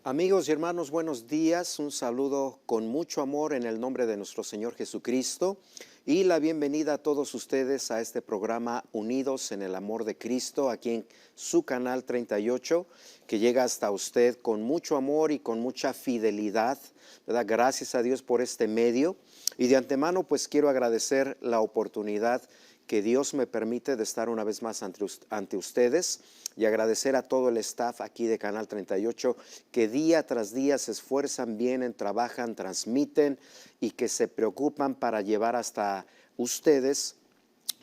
Amigos y hermanos, buenos días. Un saludo con mucho amor en el nombre de nuestro Señor Jesucristo y la bienvenida a todos ustedes a este programa Unidos en el Amor de Cristo, aquí en su canal 38, que llega hasta usted con mucho amor y con mucha fidelidad, ¿verdad? Gracias a Dios por este medio. Y de antemano, pues quiero agradecer la oportunidad que Dios me permite de estar una vez más ante ustedes y agradecer a todo el staff aquí de Canal 38 que día tras día se esfuerzan, vienen, trabajan, transmiten y que se preocupan para llevar hasta ustedes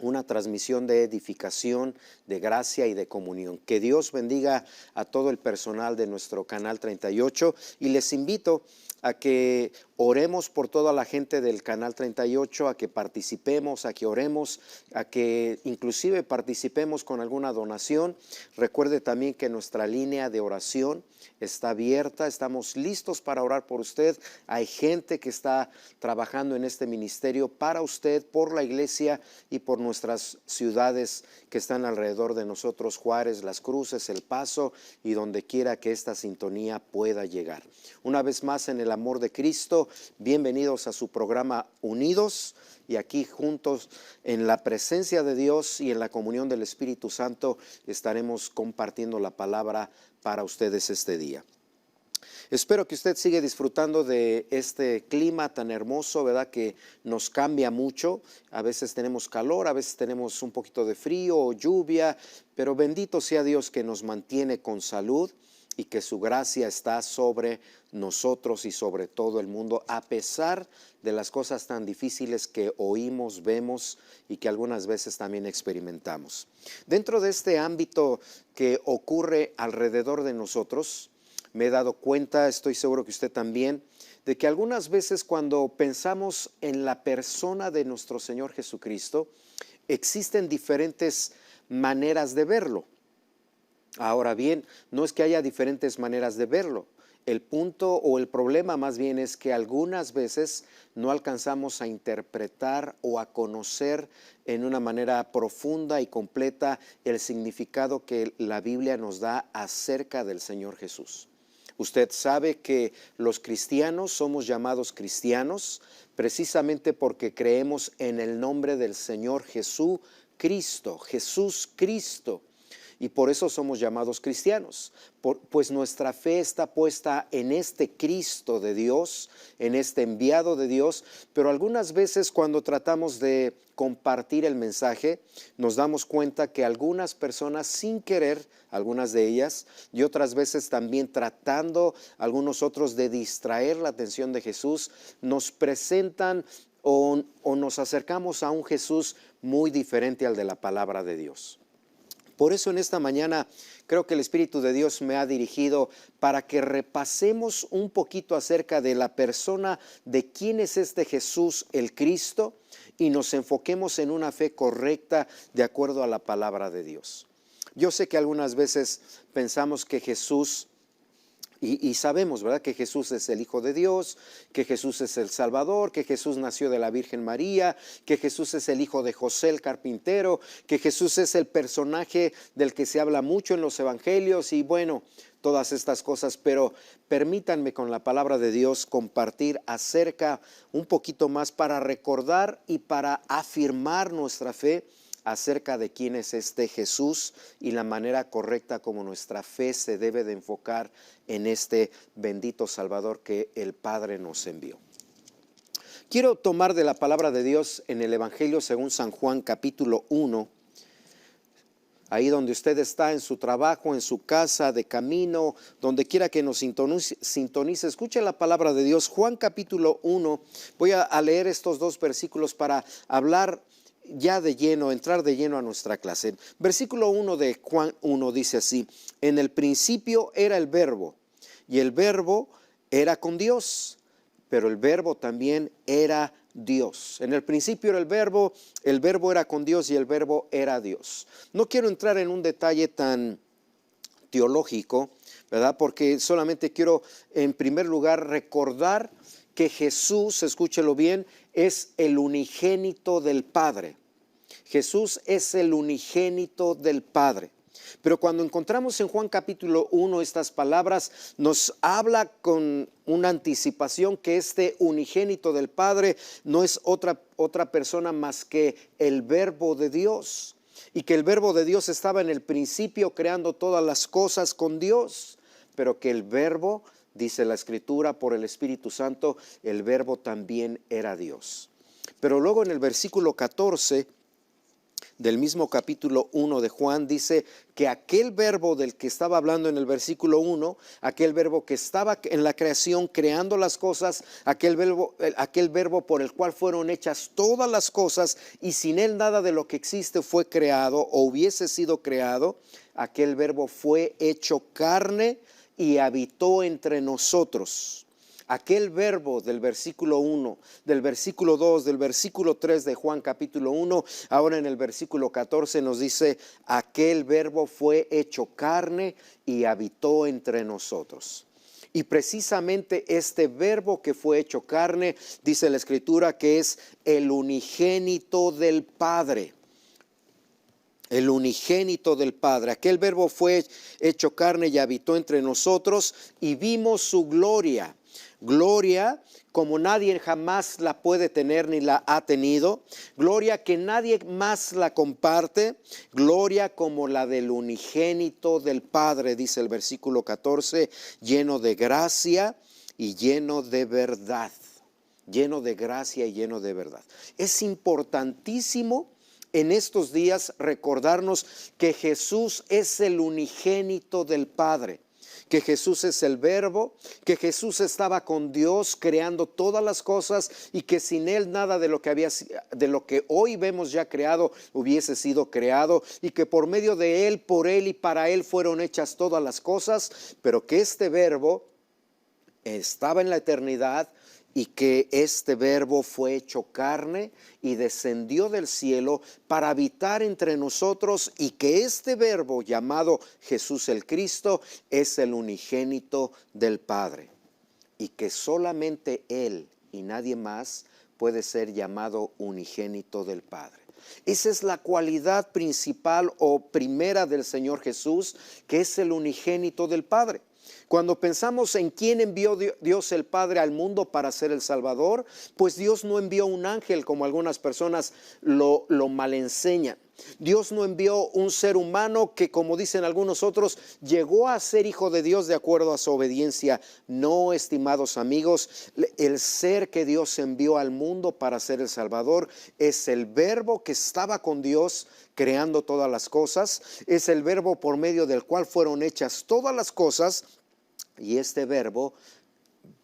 una transmisión de edificación, de gracia y de comunión. Que Dios bendiga a todo el personal de nuestro Canal 38 y les invito a que oremos por toda la gente del Canal 38, a que participemos, a que oremos, a que inclusive participemos con alguna donación. Recuerde también que nuestra línea de oración está abierta, estamos listos para orar por usted. Hay gente que está trabajando en este ministerio para usted, por la iglesia y por nuestras ciudades que están alrededor de nosotros, Juárez, Las Cruces, El Paso y donde quiera que esta sintonía pueda llegar. Una vez más en el amor de Cristo, bienvenidos a su programa Unidos y aquí juntos en la presencia de Dios y en la comunión del Espíritu Santo estaremos compartiendo la palabra para ustedes este día. Espero que usted siga disfrutando de este clima tan hermoso, ¿verdad? Que nos cambia mucho. A veces tenemos calor, a veces tenemos un poquito de frío o lluvia, pero bendito sea Dios que nos mantiene con salud y que su gracia está sobre nosotros y sobre todo el mundo, a pesar de las cosas tan difíciles que oímos, vemos y que algunas veces también experimentamos. Dentro de este ámbito que ocurre alrededor de nosotros, me he dado cuenta, estoy seguro que usted también, de que algunas veces cuando pensamos en la persona de nuestro Señor Jesucristo, existen diferentes maneras de verlo. Ahora bien, no es que haya diferentes maneras de verlo. El punto o el problema más bien es que algunas veces no alcanzamos a interpretar o a conocer en una manera profunda y completa el significado que la Biblia nos da acerca del Señor Jesús. Usted sabe que los cristianos somos llamados cristianos precisamente porque creemos en el nombre del Señor Jesucristo, Jesús Cristo. Y por eso somos llamados cristianos, pues nuestra fe está puesta en este Cristo de Dios, en este enviado de Dios, pero algunas veces cuando tratamos de compartir el mensaje, nos damos cuenta que algunas personas sin querer, algunas de ellas, y otras veces también tratando algunos otros de distraer la atención de Jesús, nos presentan o nos acercamos a un Jesús muy diferente al de la palabra de Dios. Por eso en esta mañana creo que el Espíritu de Dios me ha dirigido para que repasemos un poquito acerca de la persona de quién es este Jesús el Cristo y nos enfoquemos en una fe correcta de acuerdo a la palabra de Dios. Yo sé que algunas veces pensamos que Jesús, y sabemos, ¿verdad?, que Jesús es el Hijo de Dios, que Jesús es el Salvador, que Jesús nació de la Virgen María, que Jesús es el hijo de José el carpintero, que Jesús es el personaje del que se habla mucho en los evangelios y bueno, todas estas cosas, pero permítanme con la palabra de Dios compartir acerca un poquito más para recordar y para afirmar nuestra fe acerca de quién es este Jesús y la manera correcta como nuestra fe se debe de enfocar en este bendito Salvador que el Padre nos envió. Quiero tomar de la palabra de Dios en el Evangelio según San Juan capítulo 1, ahí donde usted está en su trabajo, en su casa, de camino, donde quiera que nos sintonice, escuche la palabra de Dios. Juan capítulo 1, voy a leer estos dos versículos para hablar ya de lleno, entrar de lleno a nuestra clase. Versículo 1 de Juan 1 dice así: en el principio era el verbo, y el verbo era con Dios, pero el verbo también era Dios. En el principio era el verbo era con Dios y el verbo era Dios. No quiero entrar en un detalle tan teológico, ¿verdad? Porque solamente quiero en primer lugar recordar que Jesús, escúchelo bien, es el unigénito del Padre. Jesús es el unigénito del Padre. Pero cuando encontramos en Juan capítulo 1 estas palabras, nos habla con una anticipación que este unigénito del Padre no es otra persona más que el Verbo de Dios. Y que el Verbo de Dios estaba en el principio creando todas las cosas con Dios. Pero que el Verbo, dice la Escritura, por el Espíritu Santo, el Verbo también era Dios. Pero luego en el versículo 14 del mismo capítulo 1 de Juan dice que aquel verbo del que estaba hablando en el versículo 1, aquel verbo que estaba en la creación creando las cosas, aquel verbo por el cual fueron hechas todas las cosas y sin él nada de lo que existe fue creado o hubiese sido creado, aquel verbo fue hecho carne y habitó entre nosotros. Aquel verbo del versículo 1, del versículo 2, del versículo 3 de Juan capítulo 1, ahora en el versículo 14 nos dice, aquel verbo fue hecho carne y habitó entre nosotros. Y precisamente este verbo que fue hecho carne, dice la Escritura que es el unigénito del Padre. El unigénito del Padre. Aquel verbo fue hecho carne y habitó entre nosotros y vimos su gloria. Gloria como nadie jamás la puede tener ni la ha tenido. Gloria que nadie más la comparte. Gloria como la del unigénito del Padre, dice el versículo 14, lleno de gracia y lleno de verdad. Lleno de gracia y lleno de verdad. Es importantísimo en estos días recordarnos que Jesús es el unigénito del Padre. Que Jesús es el Verbo, que Jesús estaba con Dios creando todas las cosas y que sin Él nada de lo que hoy vemos ya creado hubiese sido creado y que por medio de Él, por Él y para Él fueron hechas todas las cosas, pero que este Verbo estaba en la eternidad y que este verbo fue hecho carne y descendió del cielo para habitar entre nosotros y que este verbo llamado Jesús el Cristo es el unigénito del Padre y que solamente Él y nadie más puede ser llamado unigénito del Padre. Esa es la cualidad principal o primera del Señor Jesús, que es el unigénito del Padre. Cuando pensamos en quién envió Dios el Padre al mundo para ser el Salvador, pues Dios no envió un ángel como algunas personas lo mal enseñan. Dios no envió un ser humano que, como dicen algunos otros, llegó a ser hijo de Dios de acuerdo a su obediencia. No, estimados amigos, el ser que Dios envió al mundo para ser el Salvador es el Verbo que estaba con Dios creando todas las cosas. Es el Verbo por medio del cual fueron hechas todas las cosas. Y este Verbo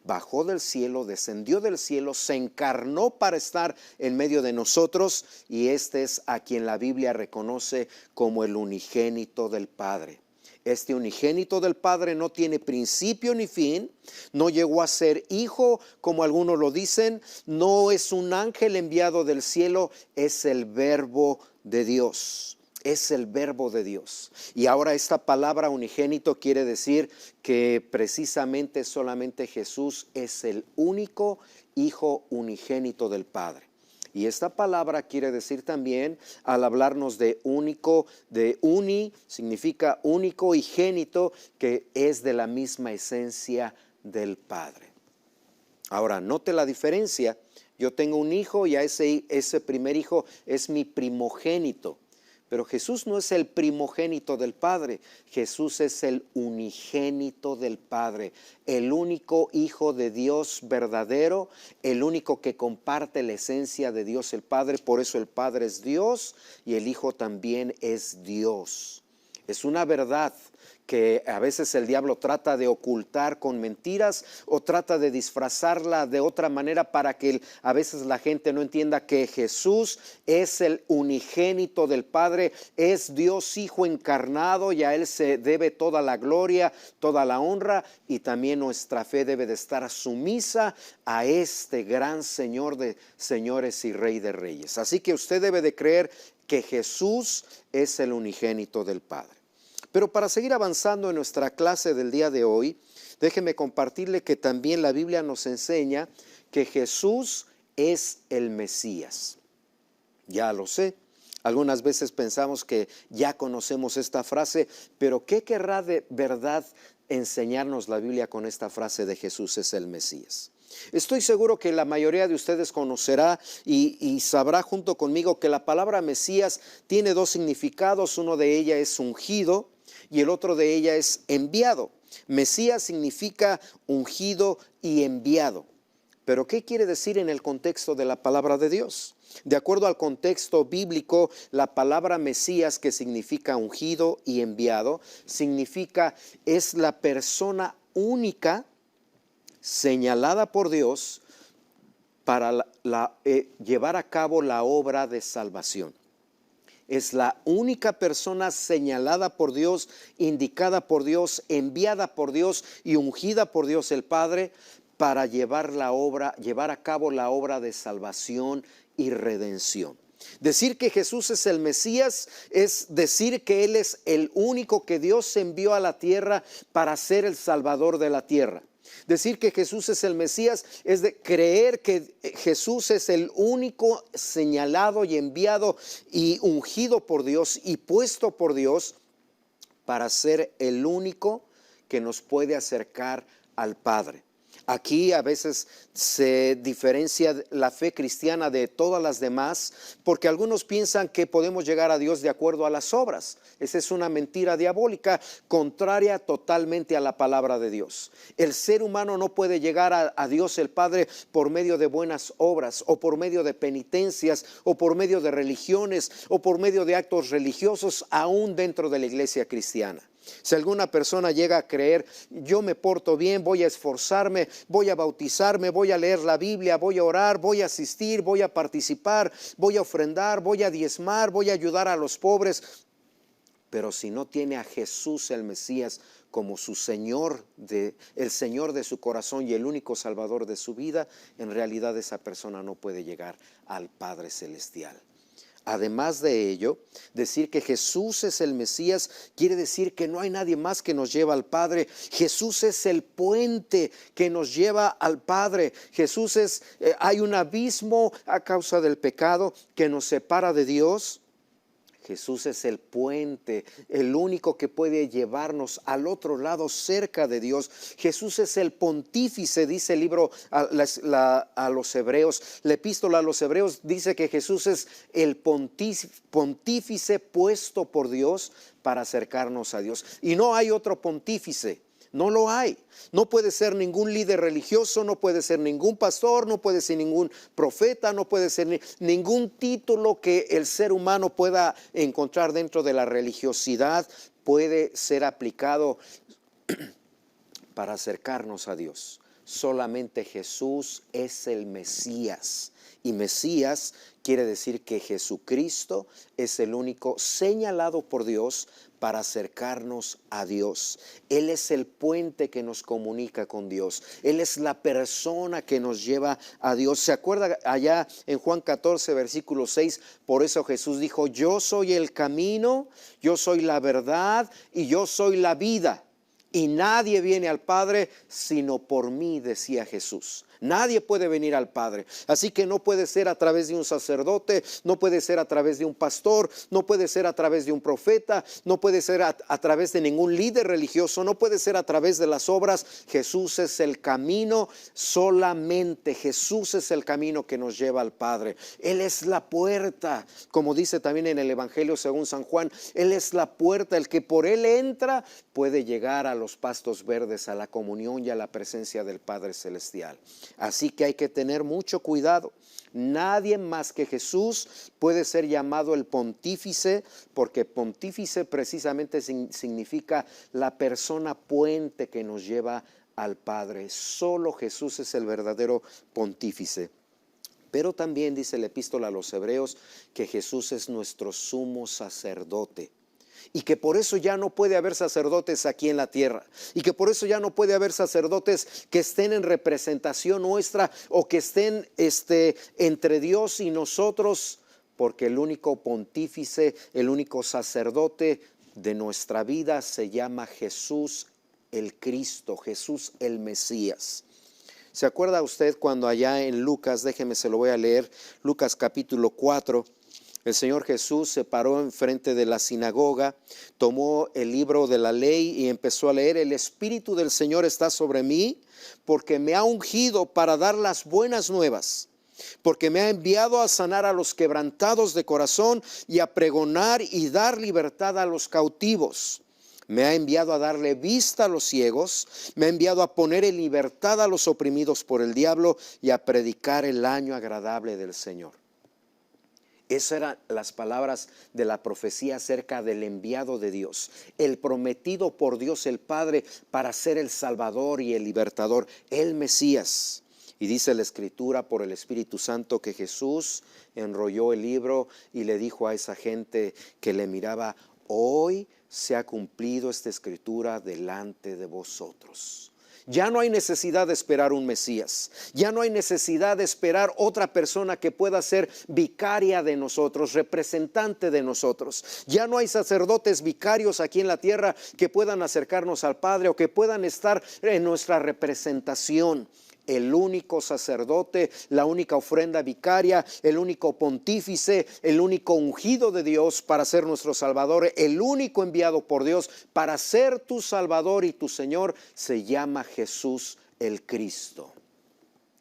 bajó del cielo, descendió del cielo, se encarnó para estar en medio de nosotros y este es a quien la Biblia reconoce como el unigénito del Padre. Este unigénito del Padre no tiene principio ni fin, no llegó a ser hijo como algunos lo dicen, no es un ángel enviado del cielo, es el Verbo de Dios. Es el Verbo de Dios. Y ahora esta palabra unigénito quiere decir que precisamente solamente Jesús es el único Hijo unigénito del Padre. Y esta palabra quiere decir también, al hablarnos de único, de uni, significa único y génito, que es de la misma esencia del Padre. Ahora, note la diferencia. Yo tengo un hijo y a ese primer hijo es mi primogénito. Pero Jesús no es el primogénito del Padre, Jesús es el unigénito del Padre, el único Hijo de Dios verdadero, el único que comparte la esencia de Dios el Padre, por eso el Padre es Dios y el Hijo también es Dios. Es una verdad que a veces el diablo trata de ocultar con mentiras o trata de disfrazarla de otra manera para que a veces la gente no entienda que Jesús es el unigénito del Padre, es Dios Hijo encarnado y a Él se debe toda la gloria, toda la honra y también nuestra fe debe de estar sumisa a este gran Señor de señores y Rey de reyes. Así que usted debe de creer que Jesús es el unigénito del Padre. Pero para seguir avanzando en nuestra clase del día de hoy, déjeme compartirle que también la Biblia nos enseña que Jesús es el Mesías. Ya lo sé, Algunas veces pensamos que ya conocemos esta frase, pero ¿qué querrá de verdad enseñarnos la Biblia con esta frase de Jesús es el Mesías? Estoy seguro que la mayoría de ustedes conocerá y sabrá junto conmigo que la palabra Mesías tiene dos significados. Uno de ella es ungido y el otro de ella es enviado. Mesías significa ungido y enviado. Pero ¿qué quiere decir en el contexto de la palabra de Dios? De acuerdo al contexto bíblico, la palabra Mesías, que significa ungido y enviado, significa es la persona única señalada por Dios para llevar a cabo la obra de salvación. Es la única persona señalada por Dios, indicada por Dios, enviada por Dios y ungida por Dios el Padre para llevar a cabo la obra de salvación y redención. Decir que Jesús es el Mesías es decir que Él es el único que Dios envió a la tierra para ser el Salvador de la tierra. Decir que Jesús es el Mesías es de creer que Jesús es el único señalado y enviado y ungido por Dios y puesto por Dios para ser el único que nos puede acercar al Padre. Aquí a veces se diferencia la fe cristiana de todas las demás porque algunos piensan que podemos llegar a Dios de acuerdo a las obras. Esa es una mentira diabólica contraria totalmente a la palabra de Dios. El ser humano no puede llegar a Dios el Padre por medio de buenas obras o por medio de penitencias o por medio de religiones o por medio de actos religiosos aún dentro de la iglesia cristiana. Si alguna persona llega a creer, yo me porto bien, voy a esforzarme, voy a bautizarme, voy a leer la Biblia, voy a orar, voy a asistir, voy a participar, voy a ofrendar, voy a diezmar, voy a ayudar a los pobres, pero si no tiene a Jesús el Mesías como su Señor, el Señor de su corazón y el único Salvador de su vida, en realidad esa persona no puede llegar al Padre Celestial. Además de ello, decir que Jesús es el Mesías quiere decir que no hay nadie más que nos lleva al Padre. Jesús es el puente que nos lleva al Padre. Hay un abismo a causa del pecado que nos separa de Dios. Jesús es el puente, el único que puede llevarnos al otro lado cerca de Dios. Jesús es el pontífice, dice el libro a los Hebreos. La epístola a los Hebreos dice que Jesús es el pontífice puesto por Dios para acercarnos a Dios. Y no hay otro pontífice. No lo hay. No puede ser ningún líder religioso, no puede ser ningún pastor, no puede ser ningún profeta, no puede ser ningún título que el ser humano pueda encontrar dentro de la religiosidad puede ser aplicado para acercarnos a Dios. Solamente Jesús es el Mesías. Y Mesías quiere decir que Jesucristo es el único señalado por Dios para acercarnos a Dios. Él es el puente que nos comunica con Dios. Él es la persona que nos lleva a Dios. ¿Se acuerda allá en Juan 14, versículo 6? Por eso Jesús dijo, yo soy el camino, yo soy la verdad y yo soy la vida. Y nadie viene al Padre sino por mí, decía Jesús. Nadie puede venir al Padre. Así que no puede ser a través de un sacerdote, no puede ser a través de un pastor, no puede ser a través de un profeta, no puede ser a través de ningún líder religioso, no puede ser a través de las obras. Jesús es el camino, solamente Jesús es el camino que nos lleva al Padre. Él es la puerta, como dice también en el Evangelio según San Juan. Él es la puerta, el que por Él entra puede llegar a los pastos verdes, a la comunión y a la presencia del Padre Celestial. Así que hay que tener mucho cuidado. Nadie más que Jesús puede ser llamado el pontífice, porque pontífice precisamente significa la persona puente que nos lleva al Padre. Solo Jesús es el verdadero pontífice. Pero también dice la epístola a los Hebreos que Jesús es nuestro sumo sacerdote. Y que por eso ya no puede haber sacerdotes aquí en la tierra. Y que por eso ya no puede haber sacerdotes que estén en representación nuestra o que estén entre Dios y nosotros. Porque el único pontífice, el único sacerdote de nuestra vida se llama Jesús el Cristo, Jesús el Mesías. ¿Se acuerda usted cuando allá en Lucas, déjeme se lo voy a leer, Lucas capítulo 4, El Señor Jesús se paró enfrente de la sinagoga, tomó el libro de la ley y empezó a leer: el Espíritu del Señor está sobre mí, porque me ha ungido para dar las buenas nuevas, porque me ha enviado a sanar a los quebrantados de corazón y a pregonar y dar libertad a los cautivos. Me ha enviado a darle vista a los ciegos, me ha enviado a poner en libertad a los oprimidos por el diablo y a predicar el año agradable del Señor. Esas eran las palabras de la profecía acerca del enviado de Dios, el prometido por Dios el Padre para ser el Salvador y el Libertador, el Mesías. Y dice la Escritura por el Espíritu Santo que Jesús enrolló el libro y le dijo a esa gente que le miraba: hoy se ha cumplido esta Escritura delante de vosotros. Ya no hay necesidad de esperar un Mesías. Ya no hay necesidad de esperar otra persona que pueda ser vicaria de nosotros, representante de nosotros. Ya no hay sacerdotes vicarios aquí en la tierra que puedan acercarnos al Padre o que puedan estar en nuestra representación. El único sacerdote, la única ofrenda vicaria, el único pontífice, el único ungido de Dios para ser nuestro Salvador, el único enviado por Dios para ser tu Salvador y tu Señor, se llama Jesús el Cristo.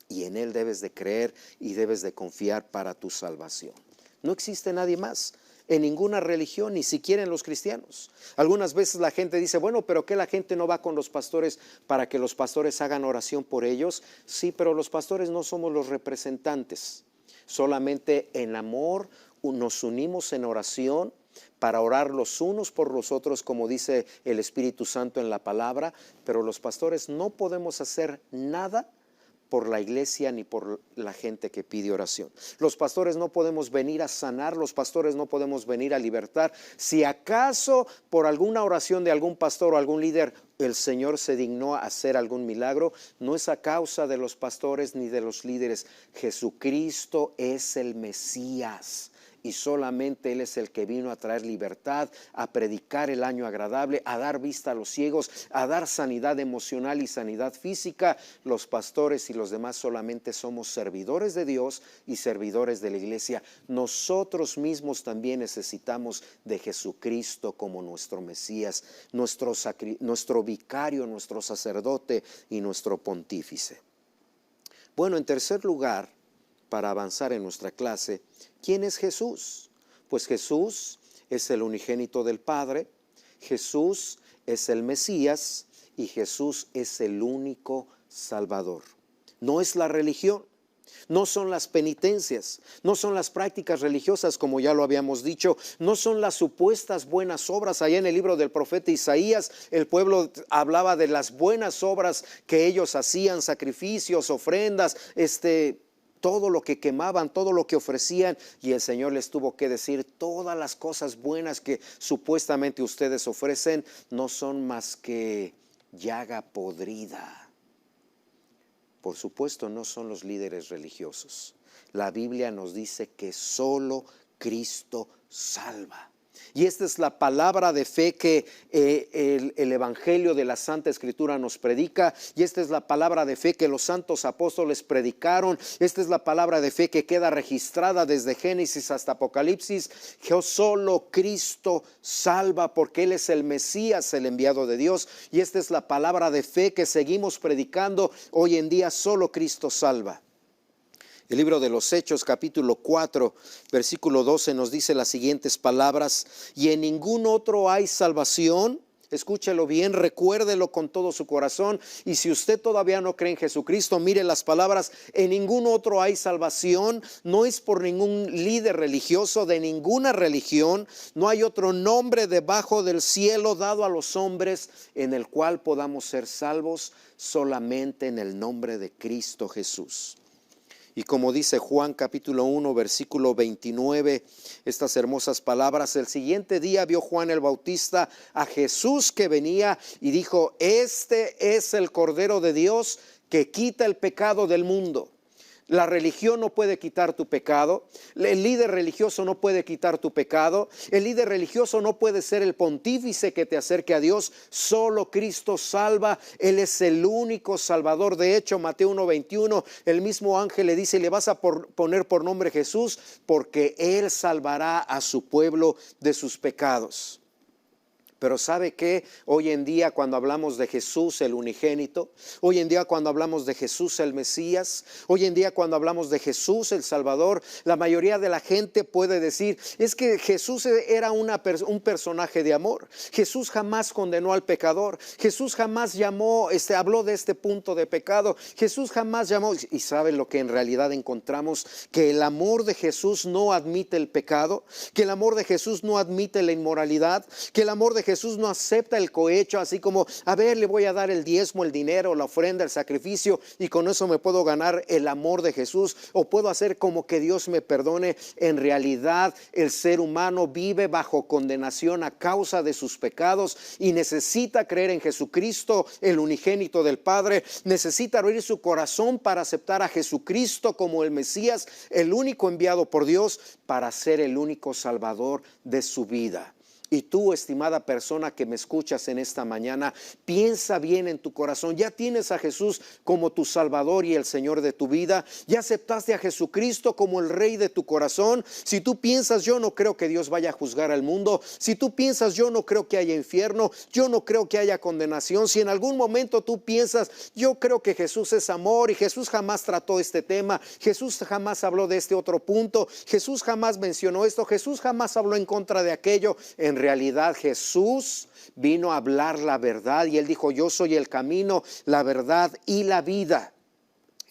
Y en Él debes de creer y debes de confiar para tu salvación. No existe nadie más en ninguna religión, ni siquiera en los cristianos. Algunas veces la gente dice: bueno, pero ¿qué la gente no va con los pastores para que los pastores hagan oración por ellos? Sí, pero los pastores no somos los representantes. Solamente en amor nos unimos en oración para orar los unos por los otros, como dice el Espíritu Santo en la palabra. Pero los pastores no podemos hacer nada por la iglesia ni por la gente que pide oración. Los pastores no podemos venir a sanar, los pastores no podemos venir a libertar. Si acaso por alguna oración de algún pastor o algún líder el Señor se dignó a hacer algún milagro, no es a causa de los pastores ni de los líderes. Jesucristo es el Mesías. Y solamente Él es el que vino a traer libertad, a predicar el año agradable, a dar vista a los ciegos, a dar sanidad emocional y sanidad física. Los pastores y los demás solamente somos servidores de Dios y servidores de la iglesia. Nosotros mismos también necesitamos de Jesucristo como nuestro Mesías, nuestro vicario, nuestro sacerdote y nuestro pontífice. Bueno, en tercer lugar, para avanzar en nuestra clase, ¿quién es Jesús? Pues Jesús es el unigénito del Padre, Jesús es el Mesías y Jesús es el único Salvador. No es la religión, no son las penitencias, no son las prácticas religiosas, como ya lo habíamos dicho, no son las supuestas buenas obras. Allá en el libro del profeta Isaías, el pueblo hablaba de las buenas obras que ellos hacían, sacrificios, ofrendas, todo lo que quemaban, todo lo que ofrecían, y el Señor les tuvo que decir: todas las cosas buenas que supuestamente ustedes ofrecen no son más que llaga podrida. Por supuesto, no son los líderes religiosos. La Biblia nos dice que solo Cristo salva. Y esta es la palabra de fe que el Evangelio de la Santa Escritura nos predica. Y esta es la palabra de fe que los santos apóstoles predicaron. Esta es la palabra de fe que queda registrada desde Génesis hasta Apocalipsis. Que solo Cristo salva, porque Él es el Mesías, el enviado de Dios. Y esta es la palabra de fe que seguimos predicando hoy en día: solo Cristo salva. El libro de los Hechos, capítulo 4, versículo 12, nos dice las siguientes palabras: y en ningún otro hay salvación. Escúchelo bien, recuérdelo con todo su corazón. Y si usted todavía no cree en Jesucristo, mire las palabras: en ningún otro hay salvación. No es por ningún líder religioso de ninguna religión. No hay otro nombre debajo del cielo dado a los hombres en el cual podamos ser salvos, solamente en el nombre de Cristo Jesús. Y como dice Juan capítulo 1 versículo 29, estas hermosas palabras: el siguiente día vio Juan el Bautista a Jesús que venía y dijo: este es el Cordero de Dios que quita el pecado del mundo. La religión no puede quitar tu pecado. El líder religioso no puede quitar tu pecado. El líder religioso no puede ser el pontífice que te acerque a Dios. Solo Cristo salva. Él es el único Salvador. De hecho, Mateo 1:21, el mismo ángel le dice, le vas a poner por nombre Jesús, porque Él salvará a su pueblo de sus pecados. Pero ¿sabe qué? Hoy en día cuando hablamos de Jesús el unigénito, hoy en día cuando hablamos de Jesús el Mesías, hoy en día cuando hablamos de Jesús el Salvador, la mayoría de la gente puede decir, es que Jesús era un personaje de amor. Jesús jamás condenó al pecador. Jesús jamás habló de este punto de pecado. Jesús jamás llamó, y ¿sabe lo que en realidad encontramos? Que el amor de Jesús no admite el pecado, que el amor de Jesús no admite la inmoralidad, que el amor de Jesús no acepta el cohecho, así como, a ver, le voy a dar el diezmo, el dinero, la ofrenda, el sacrificio, y con eso me puedo ganar el amor de Jesús, o puedo hacer como que Dios me perdone. En realidad, el ser humano vive bajo condenación a causa de sus pecados y necesita creer en Jesucristo, el unigénito del Padre. Necesita abrir su corazón para aceptar a Jesucristo como el Mesías, el único enviado por Dios para ser el único Salvador de su vida. Y tú, estimada persona que me escuchas en esta mañana, piensa bien en tu corazón. ¿Ya tienes a Jesús como tu Salvador y el Señor de tu vida? ¿Ya aceptaste a Jesucristo como el Rey de tu corazón? Si tú piensas, yo no creo que Dios vaya a juzgar al mundo. Si tú piensas, yo no creo que haya infierno. Yo no creo que haya condenación. Si en algún momento tú piensas, yo creo que Jesús es amor y Jesús jamás trató este tema. Jesús jamás habló de este otro punto. Jesús jamás mencionó esto. Jesús jamás habló en contra de aquello. En realidad Jesús vino a hablar la verdad y Él dijo, yo soy el camino, la verdad y la vida.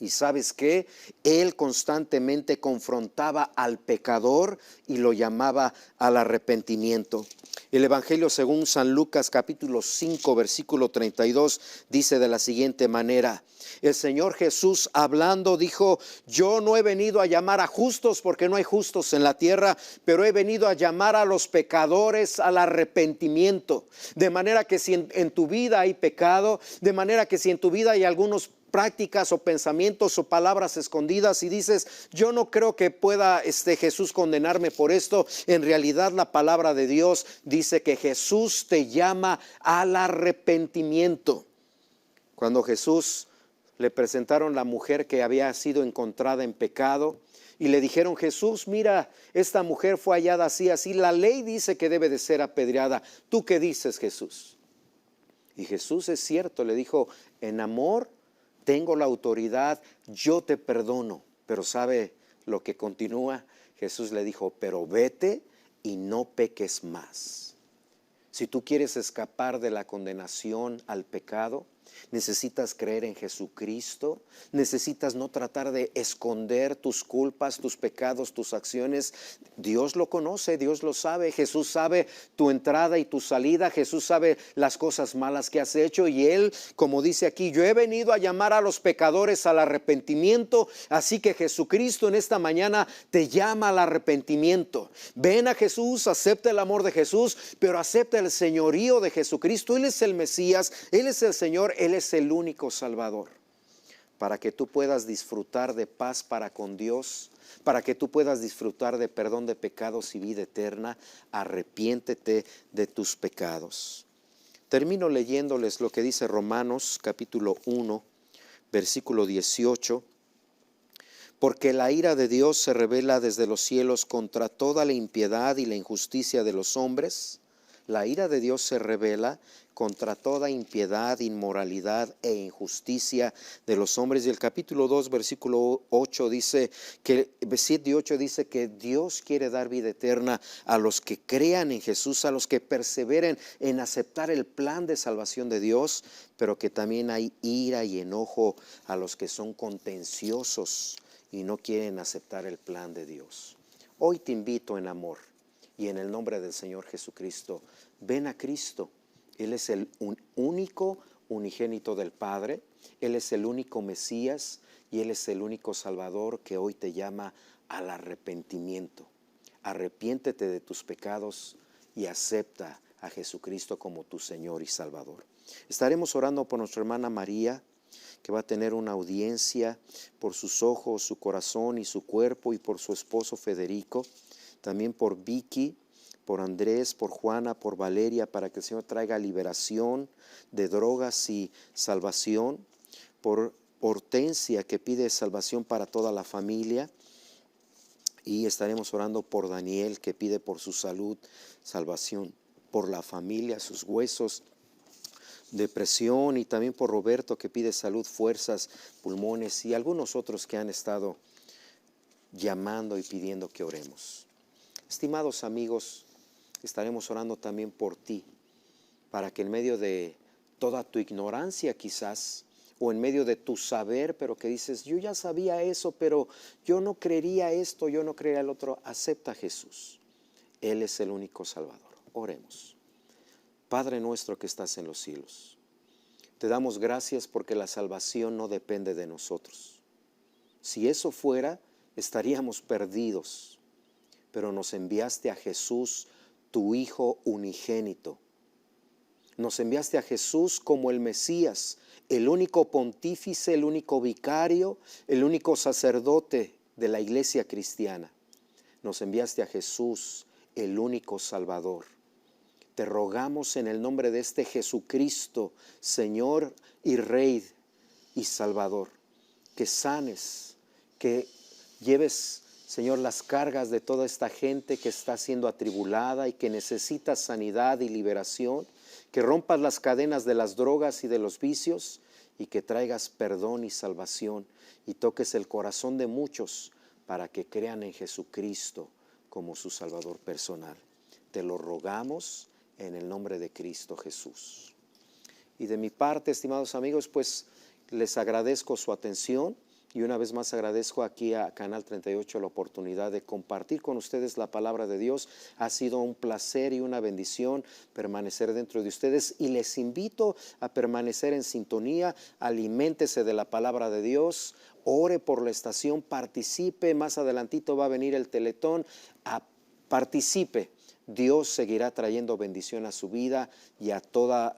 Y ¿sabes qué? Él constantemente confrontaba al pecador y lo llamaba al arrepentimiento. El Evangelio según San Lucas capítulo 5 versículo 32 dice de la siguiente manera: el Señor Jesús hablando dijo, yo no he venido a llamar a justos porque no hay justos en la tierra, pero he venido a llamar a los pecadores al arrepentimiento. De manera que si en tu vida hay pecado, de manera que si en tu vida hay algunos prácticas o pensamientos o palabras escondidas y dices, yo no creo que pueda Jesús condenarme por esto, en realidad la palabra de Dios dice que Jesús te llama al arrepentimiento. Cuando Jesús le presentaron la mujer que había sido encontrada en pecado y le dijeron, Jesús, mira, esta mujer fue hallada así, así, la ley dice que debe de ser apedreada. ¿Tú qué dices, Jesús? Y Jesús, es cierto, le dijo, en amor tengo la autoridad, yo te perdono. Pero ¿sabe lo que continúa? Jesús le dijo, pero vete y no peques más. Si tú quieres escapar de la condenación al pecado, necesitas creer en Jesucristo, necesitas no tratar de esconder tus culpas, tus pecados, tus acciones. Dios lo conoce, Dios lo sabe, Jesús sabe tu entrada y tu salida, Jesús sabe las cosas malas que has hecho y Él, como dice aquí, yo he venido a llamar a los pecadores al arrepentimiento, así que Jesucristo en esta mañana te llama al arrepentimiento. Ven a Jesús, acepta el amor de Jesús, pero acepta el señorío de Jesucristo. Él es el Mesías, Él es el Señor, Él es el único Salvador. Para que tú puedas disfrutar de paz para con Dios, para que tú puedas disfrutar de perdón de pecados y vida eterna, arrepiéntete de tus pecados. Termino leyéndoles lo que dice Romanos capítulo 1, versículo 18. Porque la ira de Dios se revela desde los cielos contra toda la impiedad y la injusticia de los hombres. La ira de Dios se revela contra toda impiedad, inmoralidad e injusticia de los hombres. Y el capítulo 2, versículo 8 dice que, 7 y 8 dice que Dios quiere dar vida eterna a los que crean en Jesús, a los que perseveren en aceptar el plan de salvación de Dios, pero que también hay ira y enojo a los que son contenciosos y no quieren aceptar el plan de Dios. Hoy te invito en amor y en el nombre del Señor Jesucristo, ven a Cristo. Él es el único unigénito del Padre, Él es el único Mesías y Él es el único Salvador que hoy te llama al arrepentimiento. Arrepiéntete de tus pecados y acepta a Jesucristo como tu Señor y Salvador. Estaremos orando por nuestra hermana María, que va a tener una audiencia por sus ojos, su corazón y su cuerpo, y por su esposo Federico, también por Vicky, por Andrés, por Juana, por Valeria, para que el Señor traiga liberación de drogas y salvación, por Hortensia, que pide salvación para toda la familia, y estaremos orando por Daniel, que pide por su salud, salvación, por la familia, sus huesos, depresión, y también por Roberto, que pide salud, fuerzas, pulmones, y algunos otros que han estado llamando y pidiendo que oremos. Estimados amigos, estaremos orando también por ti, para que en medio de toda tu ignorancia quizás, o en medio de tu saber, pero que dices, yo ya sabía eso, pero yo no creería esto, yo no creería el otro, acepta a Jesús. Él es el único Salvador. Oremos. Padre nuestro que estás en los cielos, te damos gracias porque la salvación no depende de nosotros. Si eso fuera, estaríamos perdidos, pero nos enviaste a Jesús, tu Hijo unigénito. Nos enviaste a Jesús como el Mesías, el único pontífice, el único vicario, el único sacerdote de la iglesia cristiana. Nos enviaste a Jesús, el único Salvador. Te rogamos en el nombre de este Jesucristo, Señor y Rey y Salvador, que sanes, que lleves, Señor, las cargas de toda esta gente que está siendo atribulada y que necesita sanidad y liberación, que rompas las cadenas de las drogas y de los vicios, y que traigas perdón y salvación, y toques el corazón de muchos para que crean en Jesucristo como su Salvador personal. Te lo rogamos en el nombre de Cristo Jesús. Y de mi parte, estimados amigos, pues les agradezco su atención. Y una vez más agradezco aquí a Canal 38 la oportunidad de compartir con ustedes la palabra de Dios. Ha sido un placer y una bendición permanecer dentro de ustedes, y les invito a permanecer en sintonía. Aliméntese de la palabra de Dios, ore por la estación, participe. Más adelantito va a venir el Teletón, participe. Dios seguirá trayendo bendición a su vida y a todos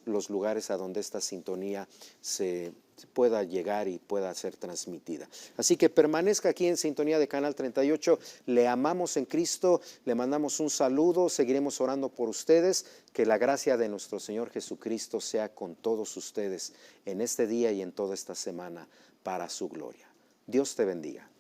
los lugares a donde esta sintonía se pueda llegar y pueda ser transmitida. Así que permanezca aquí en sintonía de Canal 38. Le amamos en Cristo, le mandamos un saludo, seguiremos orando por ustedes. Que la gracia de nuestro Señor Jesucristo sea con todos ustedes en este día y en toda esta semana, para su gloria. Dios te bendiga.